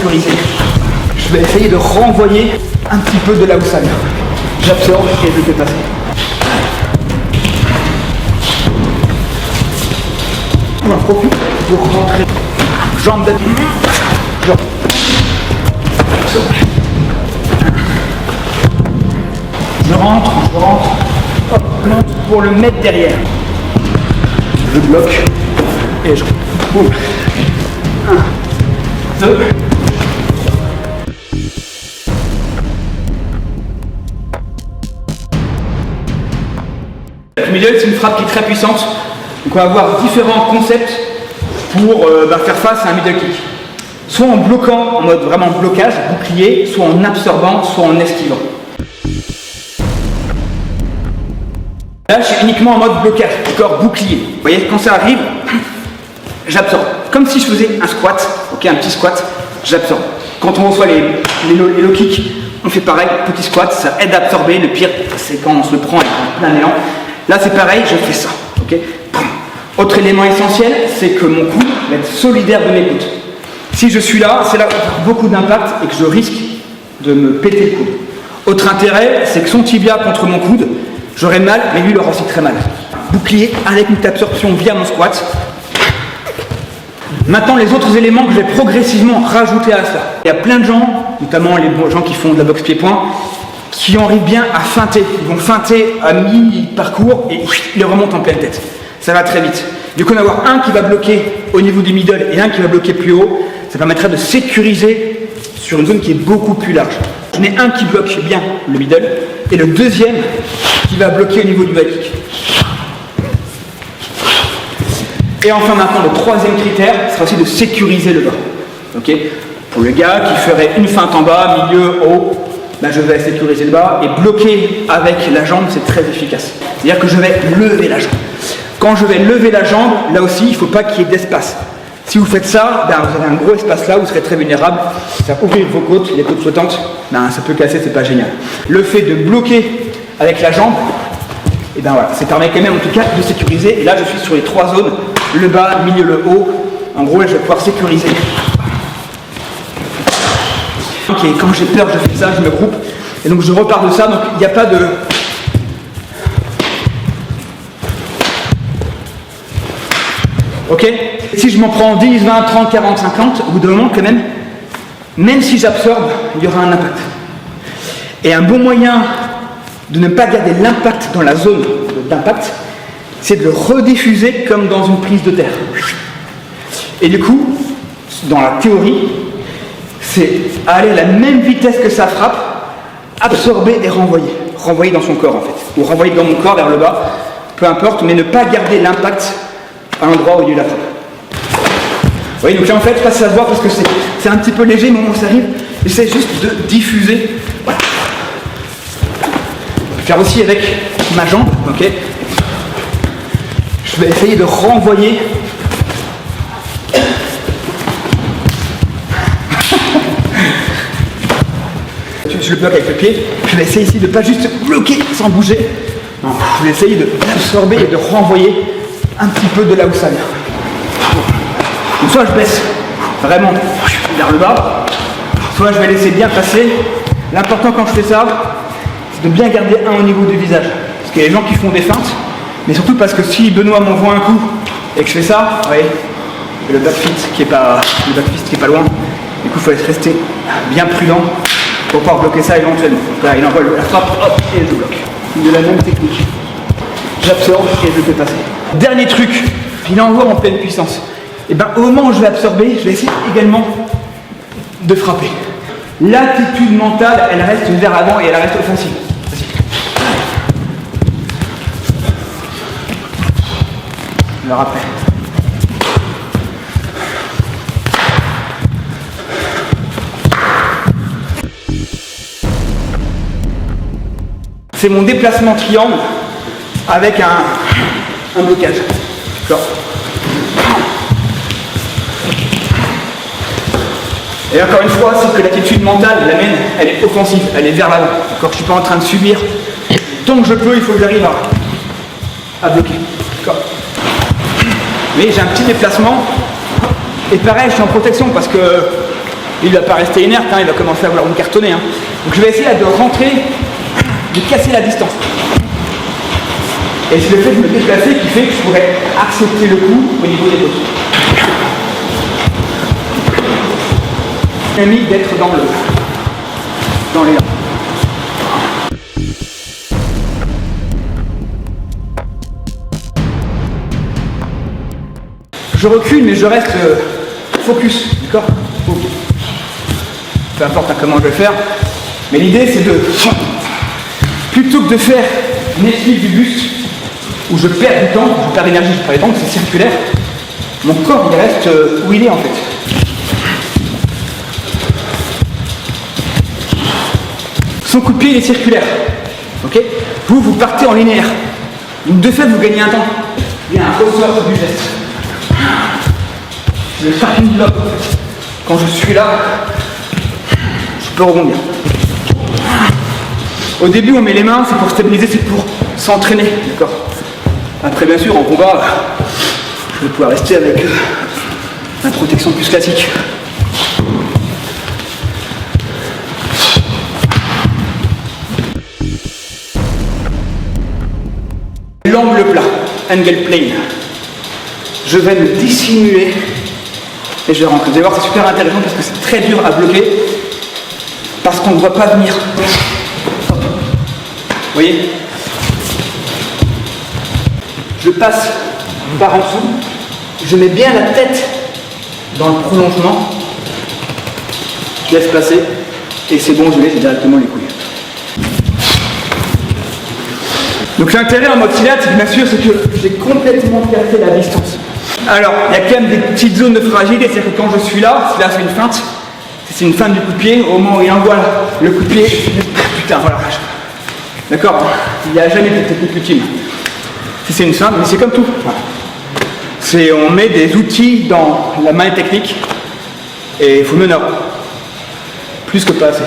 sécuriser. Je vais essayer de renvoyer un petit peu de là où ça vient. J'absorbe et je le fais passer. J'en profite pour rentrer. Jambe d'appui. Je rentre. Hop, monte pour le mettre derrière. Je bloque et je boum. 1, 2. Le middle, c'est une frappe qui est très puissante. Donc on va avoir différents concepts pour faire face à un middle kick. Soit en bloquant, en mode vraiment blocage, bouclier, soit en absorbant, soit en esquivant. Là, je suis uniquement en mode blocage, d'accord, bouclier. Vous voyez, quand ça arrive, j'absorbe. Comme si je faisais un squat, ok, un petit squat, j'absorbe. Quand on reçoit les low kicks, on fait pareil, petit squat, ça aide à absorber. Le pire, c'est quand on se le prend avec plein élan. Là, c'est pareil, je fais ça, ok. Autre élément essentiel, c'est que mon coude va être solidaire de mes coudes. Si je suis là, c'est là où il y a beaucoup d'impact et que je risque de me péter le coude. Autre intérêt, c'est que son tibia contre mon coude, j'aurai mal, mais lui, il aura aussi très mal. Bouclier avec une absorption via mon squat. Maintenant, les autres éléments que je vais progressivement rajouter à cela. Il y a plein de gens, notamment les gens qui font de la boxe pied-point, qui arrivent bien à feinter. Ils vont feinter à mi-parcours et ils le remontent en pleine tête. Ça va très vite. Du coup, on va avoir un qui va bloquer au niveau du middle et un qui va bloquer plus haut. Ça permettra de sécuriser sur une zone qui est beaucoup plus large. Je n'ai un qui bloque bien le middle et le deuxième qui va bloquer au niveau du high kick. Et enfin maintenant, le troisième critère sera aussi de sécuriser le bas. Okay, pour le gars qui ferait une feinte en bas, milieu, haut, ben je vais sécuriser le bas et bloquer avec la jambe, c'est très efficace. C'est-à-dire que je vais lever la jambe. Quand je vais lever la jambe, là aussi, il ne faut pas qu'il y ait d'espace. Si vous faites ça, ben vous avez un gros espace là, vous serez très vulnérable. Ça va ouvrir vos côtes, les côtes flottantes, ben ça peut casser, c'est pas génial. Le fait de bloquer avec la jambe, et ben voilà, ça permet quand même en tout cas de sécuriser. Et là, je suis sur les trois zones, le bas, le milieu, le haut. En gros, là, je vais pouvoir sécuriser. Ok, quand j'ai peur, je fais ça, je me groupe. Et donc je repars de ça, donc il n'y a pas de... Ok. Si je m'en prends 10, 20, 30, 40, 50, au bout d'un moment quand même si j'absorbe, il y aura un impact. Et un bon moyen de ne pas garder l'impact dans la zone d'impact, c'est de le rediffuser comme dans une prise de terre. Et du coup, dans la théorie, c'est aller à la même vitesse que ça frappe, absorber et renvoyer. Renvoyer dans son corps en fait. Ou renvoyer dans mon corps vers le bas, peu importe, mais ne pas garder l'impact à l'endroit où il y a eu la frappe. Vous voyez, donc là en fait, pas ça se voit parce que c'est un petit peu léger, mais au moment où ça arrive, j'essaie juste de diffuser. Voilà. Je vais faire aussi avec ma jambe, ok. Je vais essayer de renvoyer. Je le bloque avec le pied. Je vais essayer ici de ne pas juste bloquer sans bouger. Non, je vais essayer d'absorber et de renvoyer un petit peu de là où ça vient. Donc soit je baisse vraiment vers le bas, soit je vais laisser bien passer. L'important quand je fais ça, c'est de bien garder un au niveau du visage. Parce qu'il y a des gens qui font des feintes, mais surtout parce que si Benoît m'envoie un coup et que je fais ça, vous voyez, le backfist qui est pas loin, du coup il faut rester bien prudent pour pouvoir bloquer ça éventuellement. Donc là, il envoie la frappe, hop, et je bloque. De la même technique. J'absorbe et je le fais passer. Dernier truc, il envoie en pleine puissance. Et bien au moment où je vais absorber, je vais essayer également de frapper. L'attitude mentale, elle reste vers l'avant et elle reste offensive. Vas-y. Je le rappelle. C'est mon déplacement triangle avec un blocage. D'accord. Et encore une fois, c'est que l'attitude mentale, la mienne, elle est offensive, elle est vers l'avant. D'accord. Je ne suis pas en train de subir. Tant que je peux, il faut que j'arrive à bloquer. D'accord. Mais j'ai un petit déplacement. Et pareil, je suis en protection parce que il ne va pas rester inerte, hein, il va commencer à vouloir me cartonner. Hein. Donc je vais essayer là, de rentrer, de casser la distance. Et c'est le fait de me déplacer qui fait que je pourrais accepter le coup au niveau des côtes. Dynamique d'être dans les rangs. Je recule mais je reste focus, d'accord? Peu importe hein, comment je vais le faire, mais l'idée c'est de, plutôt que de faire une esquive du buste où je perds du temps, je perds d'énergie, je perds du temps, c'est circulaire, mon corps il reste où il est en fait. Son coup de pied il est circulaire, ok? Vous partez en linéaire, donc de fait vous gagnez un temps, il y a un ressort du geste. Le starting block, en fait. Quand je suis là, je peux rebondir. Au début, on met les mains, c'est pour stabiliser, c'est pour s'entraîner, d'accord? Après, bien sûr, en combat, je vais pouvoir rester avec la protection plus classique. L'angle plat, angle plane. Je vais me dissimuler et je vais rentrer. Vous allez voir, c'est super intéressant parce que c'est très dur à bloquer parce qu'on ne voit pas venir. Vous voyez? Je passe par en dessous, je mets bien la tête dans le prolongement, je laisse passer et c'est bon, je laisse directement les couilles. Donc l'intérêt en mode Pilates, bien sûr, c'est que j'ai complètement cassé la distance. Alors, il y a quand même des petites zones de fragilité, c'est-à-dire que quand je suis là, si là c'est une feinte, c'est une feinte du coup de pied, au moment où il envoie le coup de pied, putain, voilà. D'accord? Il n'y a jamais de technique ultime. Si c'est une feinte, mais c'est comme tout. Voilà. On met des outils dans la main technique et il faut mener plus que pas assez.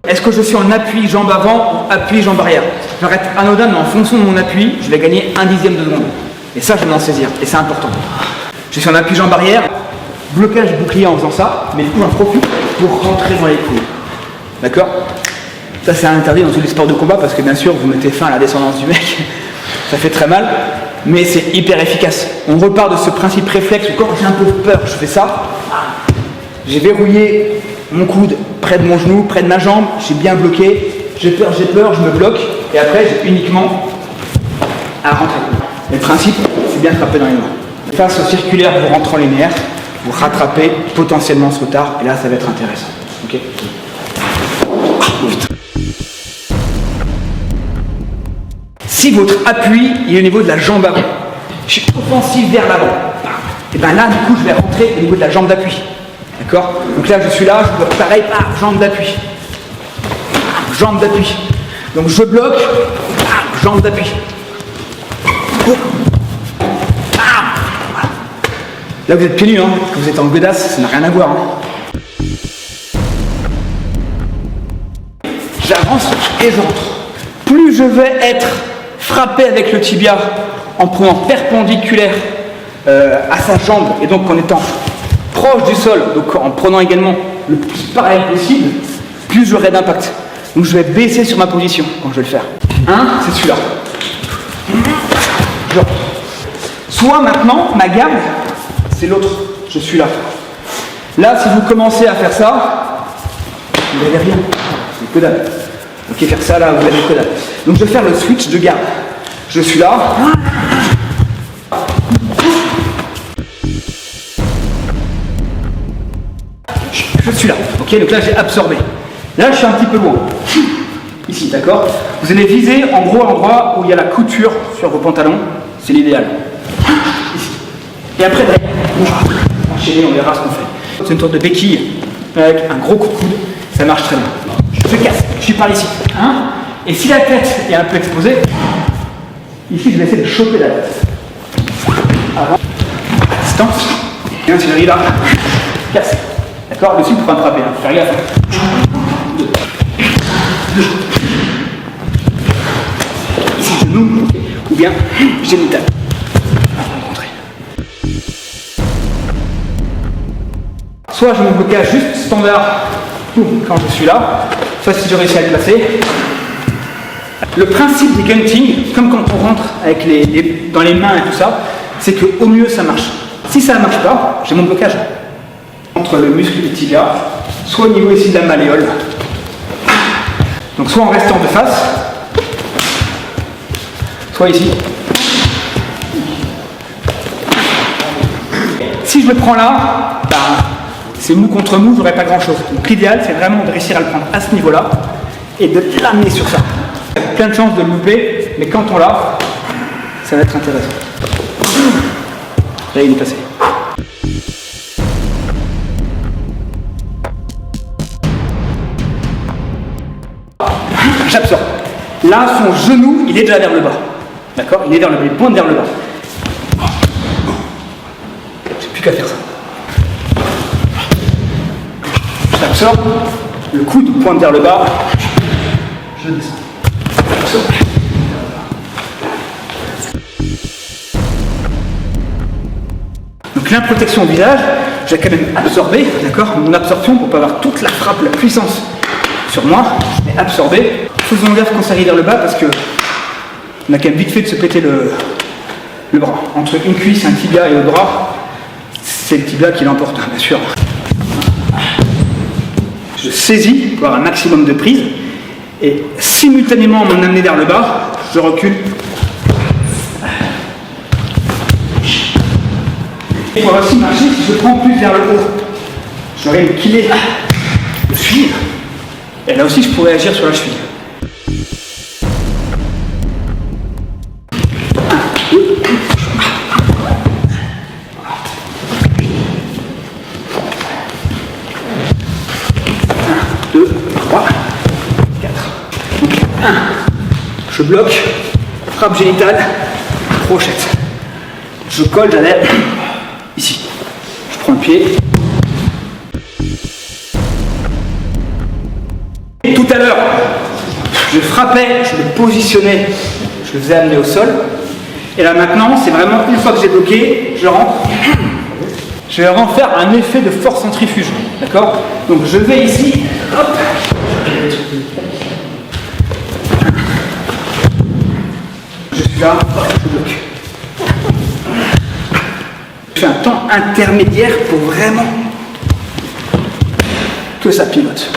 Est-ce que je suis en appui jambe avant ou appui jambe arrière? Ça va être anodin, mais en fonction de mon appui, je vais gagner 1/10 de seconde. Et ça, je vais m'en saisir. Et c'est important. Je suis en appui jambe arrière, blocage bouclier en faisant ça, mais du coup, j'en profite pour rentrer dans les coudes. D'accord? Ça, c'est interdit dans tous les sports de combat parce que, bien sûr, vous mettez fin à la descendance du mec. Ça fait très mal, mais c'est hyper efficace. On repart de ce principe réflexe où quand j'ai un peu peur, je fais ça. J'ai verrouillé mon coude près de mon genou, près de ma jambe, j'ai bien bloqué, j'ai peur, je me bloque, et après j'ai uniquement à rentrer. Le principe, c'est bien frapper dans les mains. Face au circulaire, vous rentrez en linéaire, vous rattrapez potentiellement ce retard, et là ça va être intéressant. Okay. Si votre appui est au niveau de la jambe avant, je suis offensif vers l'avant, et bien là du coup je vais rentrer au niveau de la jambe d'appui. D'accord? Donc là, je suis là, je bloque pareil, jambe d'appui. Jambe d'appui. Donc je bloque, jambe d'appui. Là, vous êtes pieds nus, hein, parce que vous êtes en godasse, ça n'a rien à voir. Hein. J'avance et je rentre. Plus je vais être frappé avec le tibia en prenant perpendiculaire à sa jambe, et donc en étant proche du sol, donc en prenant également le plus pareil possible, plus j'aurai d'impact. Donc je vais baisser sur ma position quand je vais le faire. C'est celui-là. Soit maintenant, ma garde, c'est l'autre. Je suis là. Là, si vous commencez à faire ça, vous n'avez rien. C'est que dalle. Ok, faire ça là, vous n'avez que dalle. Donc je vais faire le switch de garde. Je suis là. Je suis là, ok, donc là j'ai absorbé. Là je suis un petit peu loin. Ici, d'accord? Vous allez viser en gros l'endroit où il y a la couture sur vos pantalons, c'est l'idéal. Ici. Et après, enchaîner, on verra ce qu'on fait. C'est une sorte de béquille avec un gros coup de coude, ça marche très bien. Je casse, je suis par ici. Et si la tête est un peu exposée, ici je vais essayer de choper la tête. Avant, distance, et un là, casse. D'accord? Dessus pour attraper, hein. Faire gaffe. 2. Ici, genou, ou tibia génital. Soit je me blocage juste standard quand je suis là, soit si je réussis à le placer. Le principe des gunting, comme quand on rentre avec dans les mains et tout ça, c'est qu'au mieux ça marche. Si ça ne marche pas, j'ai mon blocage entre le muscle du tibia, soit au niveau ici de la malléole. Donc soit en restant de face, soit ici. Si je le prends là, ben, c'est mou contre mou, j'aurai pas grand chose. Donc l'idéal, c'est vraiment de réussir à le prendre à ce niveau-là et de l'amener sur ça. Il y a plein de chances de le louper, mais quand on l'a, ça va être intéressant. Là, il est passé. J'absorbe. Là, son genou, il est déjà vers le bas. D'accord? Il est vers le bas, il pointe vers le bas. J'ai plus qu'à faire ça. J'absorbe. Le coude pointe vers le bas. Je descends. J'absorbe. Donc l'improtection au visage, j'ai quand même absorbé, d'accord, mon absorption pour ne pas avoir toute la frappe, la puissance sur moi, mais absorbé. Faisons gaffe quand ça arrive vers le bas parce que on a quand même vite fait de se péter le bras. Entre une cuisse, un tibia et le bras, c'est le tibia qui l'emporte, bien sûr. Je saisis pour avoir un maximum de prise et simultanément m'en amener vers le bas, je recule. Il pourra aussi marcher si je prends plus vers le haut. J'aurai le kilé de cheville. Et là aussi, je pourrais agir sur la cheville. 1, 2, 3, 4. 1. Je bloque, frappe génitale, crochette. Je colle, j'allais ici. Je prends le pied. Et tout à l'heure, je frappais, je le positionnais, je le faisais amener au sol. Et là maintenant, c'est vraiment une fois que j'ai bloqué, je rentre. Je vais vraiment faire un effet de force centrifuge. D'accord? Donc je vais ici, hop. Je suis là, hop, je bloque. Je fais un temps intermédiaire pour vraiment que ça pivote.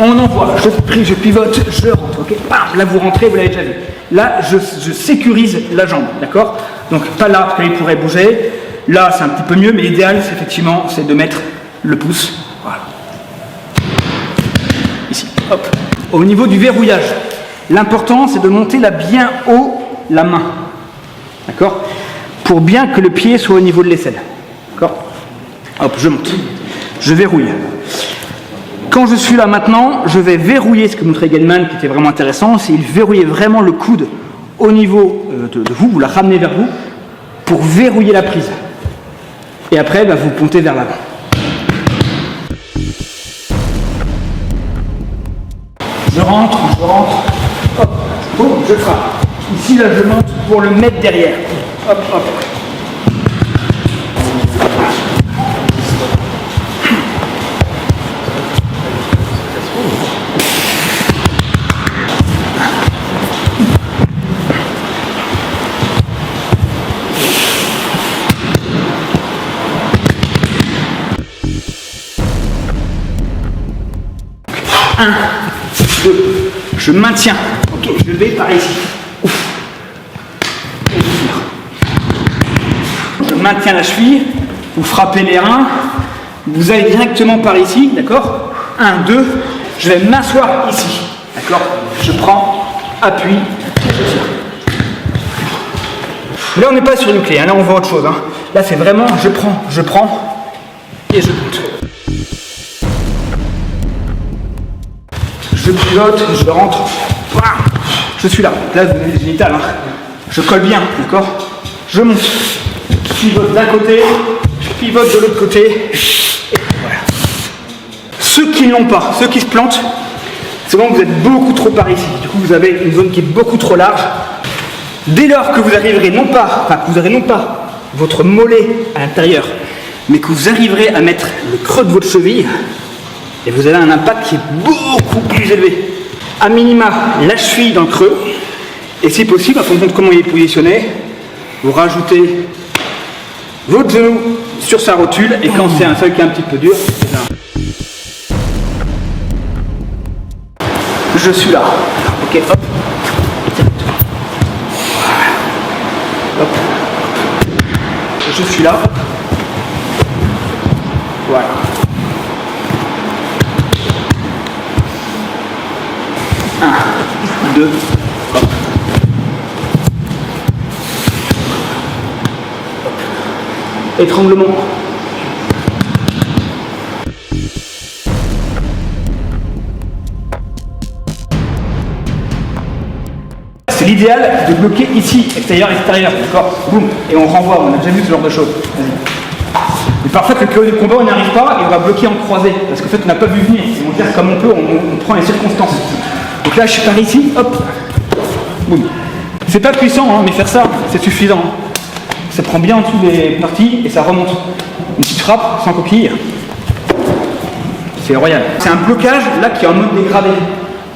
On envoie, je pivote, je rentre, ok? Là vous rentrez, vous l'avez déjà vu. Là je sécurise la jambe, d'accord? Donc pas là parce qu'il pourrait bouger. Là c'est un petit peu mieux, mais l'idéal c'est effectivement c'est de mettre le pouce. Voilà. Ici, hop. Au niveau du verrouillage, l'important c'est de monter là bien haut la main. D'accord? Pour bien que le pied soit au niveau de l'aisselle. D'accord? Hop, je monte. Je verrouille. Quand je suis là maintenant, je vais verrouiller ce que montrait Gelman, qui était vraiment intéressant, c'est il verrouillait vraiment le coude au niveau de vous, vous la ramenez vers vous, pour verrouiller la prise. Et après, bah, vous pointez vers l'avant. Je rentre, hop, boum, je frappe. Ici, là, je monte pour le mettre derrière. Hop, hop. Un, deux, je maintiens. Ok, je vais par ici. Ouf. Je maintiens la cheville, vous frappez les reins, vous allez directement par ici, d'accord? 1, 2, je vais m'asseoir ici, d'accord? Je prends, appuie, je tire. Là on n'est pas sur une clé, hein. Là on voit autre chose. Hein. Là c'est vraiment je prends et je monte. Je pivote, je rentre, je suis là, là vous avez les génitales, hein. Je colle bien, d'accord? Je monte, je pivote d'un côté, je pivote de l'autre côté, et voilà. Ce Ceux qui ne l'ont pas, ceux qui se plantent, c'est bon, vous êtes beaucoup trop par ici. Du coup, vous avez une zone qui est beaucoup trop large. Dès lors que vous arriverez non pas votre mollet à l'intérieur, mais que vous arriverez à mettre le creux de votre cheville, et vous avez un impact qui est beaucoup plus élevé. A minima, la cheville dans le creux, et si possible, en fonction de comment il est positionné, vous rajoutez votre genou sur sa rotule, et quand c'est un sol qui est un petit peu dur, je suis là. Ok, hop. Hop. Je suis là. Voilà. Un, deux, hop. Étranglement. C'est l'idéal de bloquer ici, extérieur, d'accord. Boum, et on renvoie, on a déjà vu ce genre de choses. Mais parfois, avec le curieux du combat, on n'y arrive pas et on va bloquer en croisé, parce qu'en fait, on n'a pas vu venir. Et on tire comme on peut, on prend les circonstances. Donc là, je suis par ici, hop, boum. C'est pas puissant, hein, mais faire ça, c'est suffisant. Ça prend bien en dessous des parties et ça remonte. Une petite frappe, sans coquille. C'est royal. C'est un blocage, là, qui est en mode dégradé.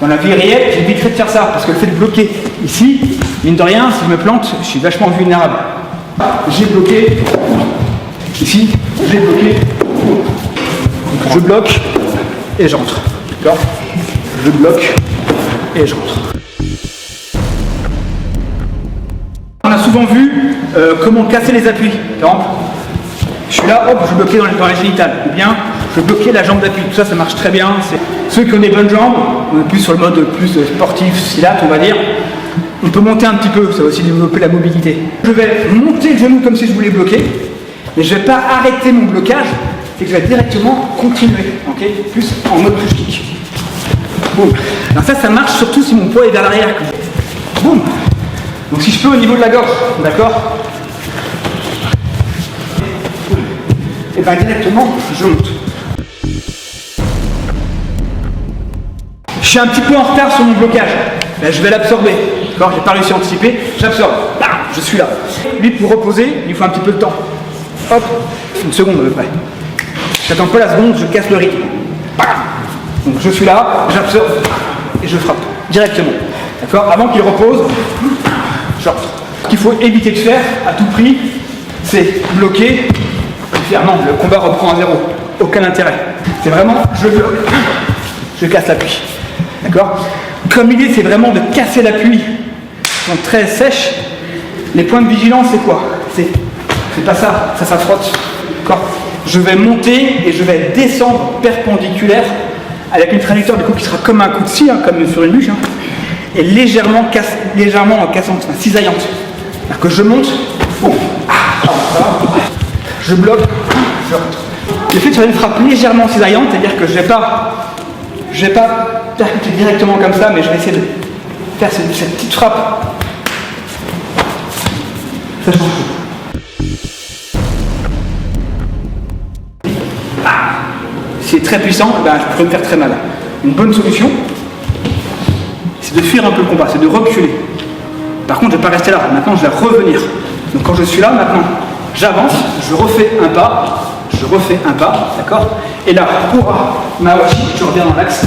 Dans la vie réelle, j'éviterai de faire ça, parce que le fait de bloquer ici, mine de rien, si je me plante, je suis vachement vulnérable. J'ai bloqué, ici, j'ai bloqué, donc je bloque et j'entre. D'accord ? Je bloque et j'entre. On a souvent vu comment casser les appuis. Par exemple, je suis là, hop, je bloquais dans les génitales. Ou bien, je bloquais la jambe d'appui. Tout ça, ça marche très bien. Ceux qui ont des bonnes jambes, on est plus sur le mode plus sportif, silate, on va dire. On peut monter un petit peu, ça va aussi développer la mobilité. Je vais monter le genou comme si je voulais bloquer, mais je ne vais pas arrêter mon blocage, c'est que je vais directement continuer, ok, plus en mode push kick. Boum. Alors ça marche surtout si mon poids est vers l'arrière. Boum. Donc si je peux au niveau de la gorge, d'accord. Et bien directement, je monte. Je suis un petit peu en retard sur mon blocage. Ben, je vais l'absorber. D'accord, j'ai pas réussi à anticiper, j'absorbe. Bam, je suis là. Lui, pour reposer, il faut un petit peu de temps. Hop, une seconde à peu près. J'attends pas la seconde, je casse le rythme. Bam. Donc je suis là, j'absorbe et je frappe directement. D'accord, avant qu'il repose, j'entre. Ce qu'il faut éviter de faire à tout prix, c'est bloquer et faire non, le combat reprend à zéro. Aucun intérêt. C'est vraiment, je bloque, je casse l'appui. D'accord. Comme l'idée, c'est vraiment de casser l'appui. Ils sont très sèches. Les points de vigilance, c'est quoi? C'est pas ça, ça frotte. D'accord. Je vais monter et je vais descendre perpendiculaire avec une trajectoire du coup qui sera comme un coup de scie, hein, comme sur une bûche, hein, et légèrement cassante, enfin, cisaillante. C'est-à-dire que je monte, boum, je bloque, je rentre. Le fait de faire une frappe légèrement cisaillante, c'est-à-dire que je vais pas percuter directement comme ça, mais je vais essayer de faire cette petite frappe. Ça change tout. Si c'est très puissant, ben, je pourrais me faire très mal. Une bonne solution, c'est de fuir un peu le combat, c'est de reculer. Par contre, je ne vais pas rester là. Maintenant, je vais revenir. Donc quand je suis là, maintenant, j'avance, je refais un pas, d'accord. Et là, pour ma washi, je reviens dans l'axe.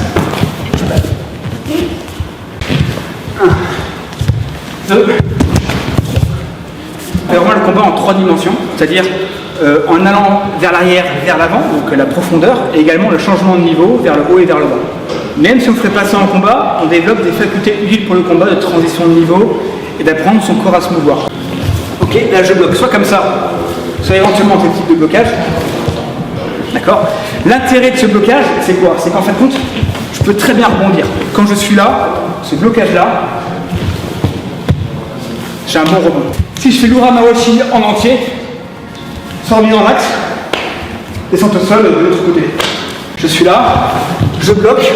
1, 2. C'est vraiment le combat en 3 dimensions, c'est-à-dire en allant vers l'arrière, vers l'avant, donc la profondeur, et également le changement de niveau vers le haut et vers le bas. Même si on ferait pas ça en combat, on développe des facultés utiles pour le combat de transition de niveau et d'apprendre son corps à se mouvoir. Ok, là je bloque, soit comme ça, soit éventuellement ce type de blocage. D'accord. L'intérêt de ce blocage, c'est quoi? C'est qu'en fin de compte, je peux très bien rebondir. Quand je suis là, ce blocage-là, j'ai un bon rebond. Si je fais l'uramawashi en entier, sans revenir dans l'axe, descente au sol de l'autre côté. Je suis là, je bloque,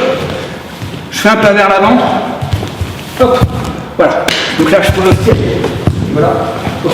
je fais un pas vers l'avant, hop, voilà. Donc là, je peux rester, voilà, ok.